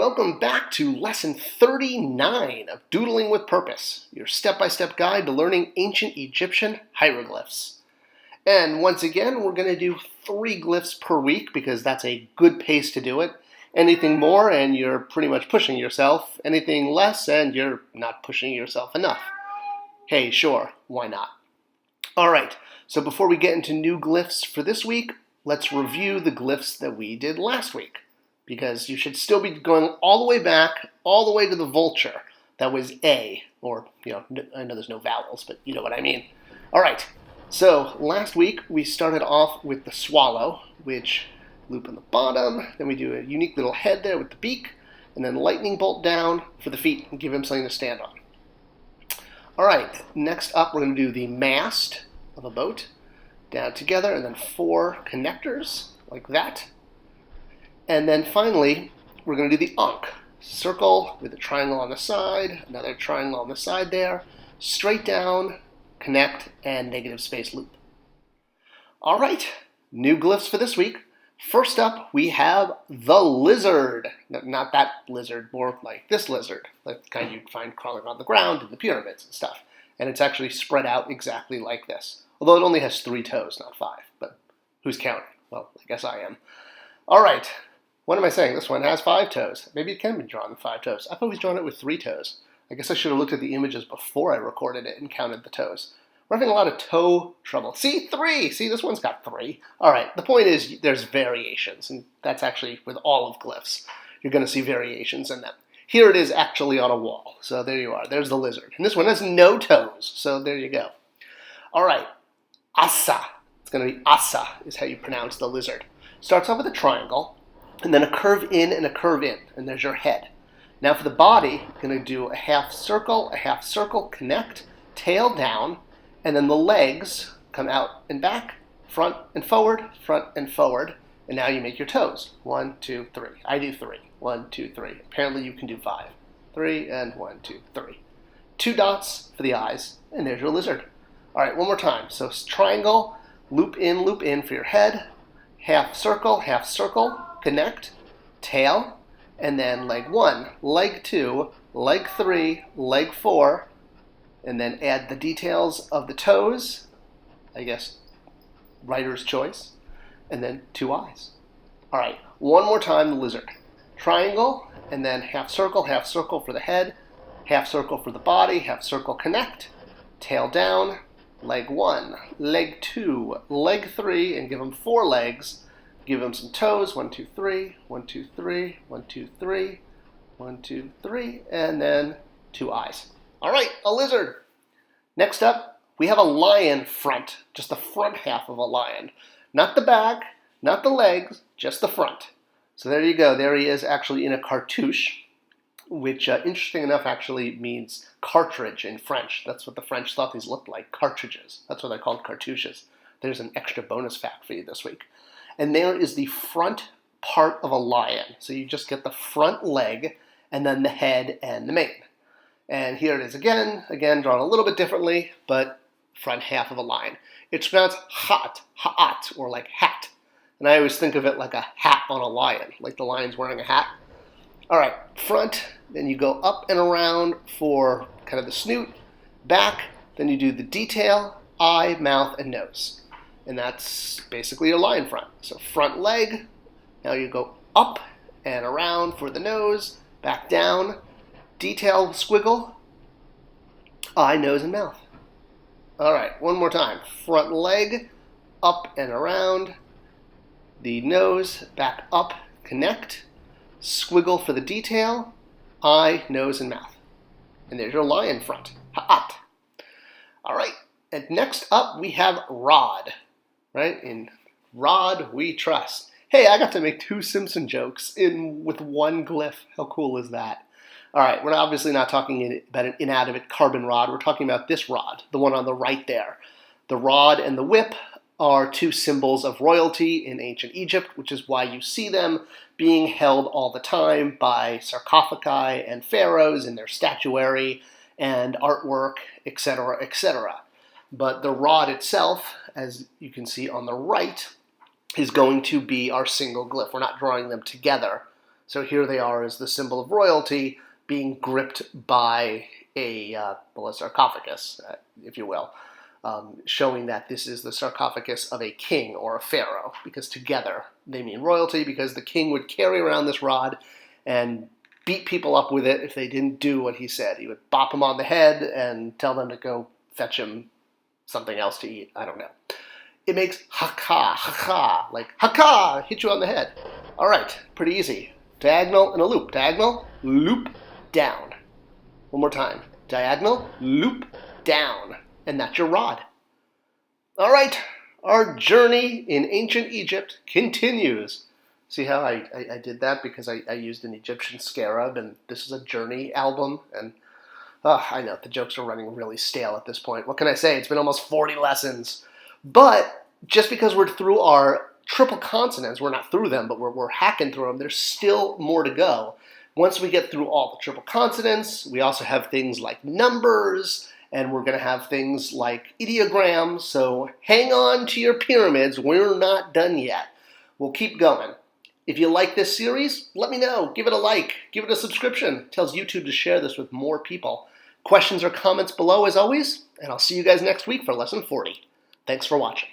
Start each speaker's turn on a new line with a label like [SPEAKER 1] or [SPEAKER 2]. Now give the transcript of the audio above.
[SPEAKER 1] Welcome back to Lesson 39 of Doodling with Purpose, your step-by-step guide to learning ancient Egyptian hieroglyphs. And once again, we're going to do 3 glyphs per week because that's a good pace to do it. Anything more and you're pretty much pushing yourself. Anything less and you're not pushing yourself enough. Hey, sure, why not? Alright, so before we get into new glyphs for this week, let's review the glyphs that we did last week. Because you should still be going all the way back, all the way to the vulture. That was A, or, I know there's no vowels, but you know what I mean. All right, so last week we started off with the swallow, which loop on the bottom, then we do a unique little head there with the beak, and then lightning bolt down for the feet and give him something to stand on. All right, next up we're going to do the mast of a boat, down together, and then 4 connectors, like that. And then finally, we're going to do the ankh. Circle with a triangle on the side, another triangle on the side there, straight down, connect, and negative space loop. All right, new glyphs for this week. First up, we have the lizard. Not that lizard, more like this lizard, like the kind you'd find crawling on the ground in the pyramids and stuff. And it's actually spread out exactly like this. Although it only has 3 toes, not 5. But who's counting? Well, I guess I am. All right. What am I saying? This one has 5 toes. Maybe it can be drawn with 5 toes. I've always drawn it with 3 toes. I guess I should have looked at the images before I recorded it and counted the toes. We're having a lot of toe trouble. See, 3! See, this one's got 3. All right, the point is there's variations, and that's actually with all of glyphs. You're going to see variations in them. Here it is actually on a wall. So there you are. There's the lizard. And this one has no toes, so there you go. All right, Asa. It's going to be Asa is how you pronounce the lizard. Starts off with a triangle, and then a curve in and a curve in, and there's your head. Now for the body, you're going to do a half circle, connect, tail down, and then the legs come out and back, front and forward, and now you make your toes. 1, 2, 3. I do 3. 1, 2, 3. Apparently you can do 5. 3 and 1, 2, 3. 2 dots for the eyes, and there's your lizard. All right, one more time. So triangle, loop in for your head, half circle, connect, tail, and then leg 1, leg 2, leg 3, leg 4, and then add the details of the toes, I guess writer's choice, and then 2 eyes. All right, one more time, the lizard. Triangle, and then half circle for the head, half circle for the body, half circle connect, tail down, leg 1, leg 2, leg 3, and give them 4 legs. Give them some toes, 1, 2, 3, 1, 2, 3, 1, 2, 3, 1, 2, 3, and then 2 eyes. All right, a lizard. Next up, we have a lion front, just the front half of a lion. Not the back, not the legs, just the front. So there you go. There he is actually in a cartouche, which, interesting enough, actually means cartridge in French. That's what the French thought these looked like, cartridges. That's what they're called, cartouches. There's an extra bonus fact for you this week. And there is the front part of a lion. So you just get the front leg and then the head and the mane. And here it is again drawn a little bit differently, but front half of a lion. It's pronounced ha'at, or like hat. And I always think of it like a hat on a lion, like the lion's wearing a hat. All right, front, then you go up and around for kind of the snoot, back, then you do the detail, eye, mouth, and nose. And that's basically your lion front. So front leg, now you go up and around for the nose, back down, detail squiggle, eye, nose, and mouth. All right, one more time. Front leg, up and around, the nose, back up, connect, squiggle for the detail, eye, nose, and mouth. And there's your lion front, ha'at. All right, and next up we have rod. Right? In Rod We Trust. Hey, I got to make 2 Simpson jokes with 1 glyph. How cool is that? All right, we're obviously not talking about an inanimate carbon rod. We're talking about this rod, the one on the right there. The rod and the whip are 2 symbols of royalty in ancient Egypt, which is why you see them being held all the time by sarcophagi and pharaohs in their statuary and artwork, etc., etc. But the rod itself, as you can see on the right, is going to be our single glyph. We're not drawing them together. So here they are as the symbol of royalty being gripped by a sarcophagus, if you will, showing that this is the sarcophagus of a king or a pharaoh, because together they mean royalty, because the king would carry around this rod and beat people up with it if they didn't do what he said. He would bop them on the head and tell them to go fetch him something else to eat. I don't know. It makes haka, haka, like haka, hit you on the head. All right, pretty easy. Diagonal and a loop. Diagonal, loop, down. One more time. Diagonal, loop, down. And that's your rod. All right, our journey in ancient Egypt continues. See how I did that? Because I used an Egyptian scarab, and this is a journey album. And I know, the jokes are running really stale at this point. What can I say? It's been almost 40 lessons. But just because we're through our triple consonants, we're not through them, but we're hacking through them, there's still more to go. Once we get through all the triple consonants, we also have things like numbers, and we're going to have things like ideograms. So hang on to your pyramids. We're not done yet. We'll keep going. If you like this series, let me know. Give it a like. Give it a subscription. It tells YouTube to share this with more people. Questions or comments below as always, and I'll see you guys next week for Lesson 40. Thanks for watching.